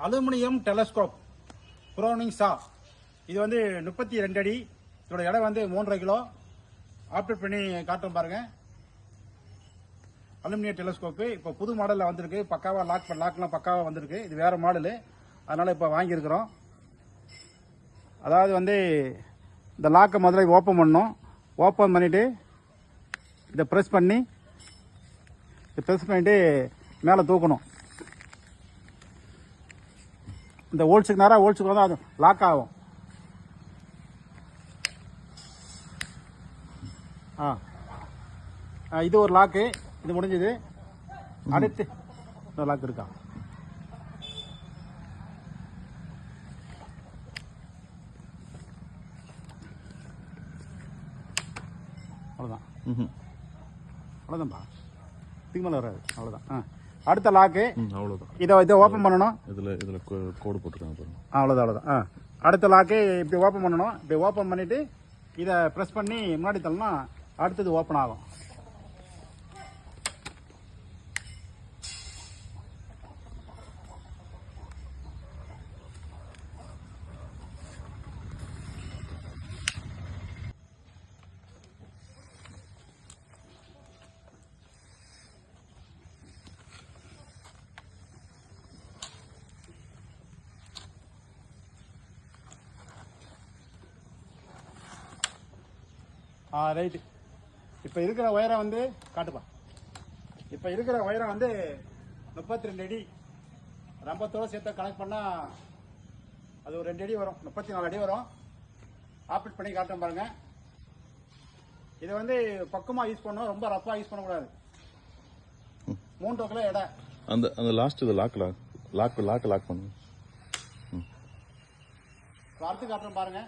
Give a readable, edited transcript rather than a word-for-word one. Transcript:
Aluminium telescope pruning சா. இது வந்து 32 அடி. இதோட எடை வந்து 3.5 கிலோ. ஆப்ரேட் பண்ணி காட்டுறோம் பாருங்க. அலுமினியம் டெலஸ்கோப்பு இப்போ புது மாடலில் வந்திருக்கு. பக்காவாக லாக்லாம் பக்காவாக வந்திருக்கு. இது வேற மாடலு, அதனால இப்போ வாங்கியிருக்கிறோம். அதாவது வந்து இந்த லாக்கை முதல்ல ஓப்பன் பண்ணணும். ஓப்பன் பண்ணிட்டு இதை ப்ரெஸ் பண்ணிட்டு மேலே தூக்கணும். இந்த ஹோல்ஸுக்கு நேராக ஹோல்ஸுக்கு வந்து அது லாக் ஆகும். இது ஒரு லாக்கு. இது முடிஞ்சது. அடுத்து இந்த லாக் இருக்கா? அவ்வளோதான். அவ்வளோதான்ப்பா, இதுக்கு மேலே வராது. அவ்வளோதான். அடுத்த லாக்கு அவ்வளோதான். இதை ஓப்பன் பண்ணணும். இதில் கோடு போட்டுருக்காங்க பாருங்க. அவ்வளோதான். அடுத்த லாக்கு இப்படி ஓப்பன் பண்ணணும். இப்படி ஓப்பன் பண்ணிட்டு இதை ப்ரெஸ் பண்ணி முன்னாடி தள்ளனா அடுத்தது ஓப்பன் ஆகும். ரைட்டு. இப்போ இருக்கிற உயரம் வந்து காட்டுப்பா. இப்போ இருக்கிற உயரம் வந்து 32 அடி. ரம்பத்தோடு சேர்த்து கனெக்ட் பண்ணால் அது ஒரு 2 அடி வரும். 34 அடி வரும். ஆப்ரேட் பண்ணி காட்டுறோம் பாருங்க. இதை வந்து பக்கமாக யூஸ் பண்ணணும், ரொம்ப ரஃபாக யூஸ் பண்ணக்கூடாது. 3 கிலோ எடை. அந்த லாஸ்ட் இது லாக் பண்ணுங்க. அடுத்து காட்டுறோம் பாருங்க.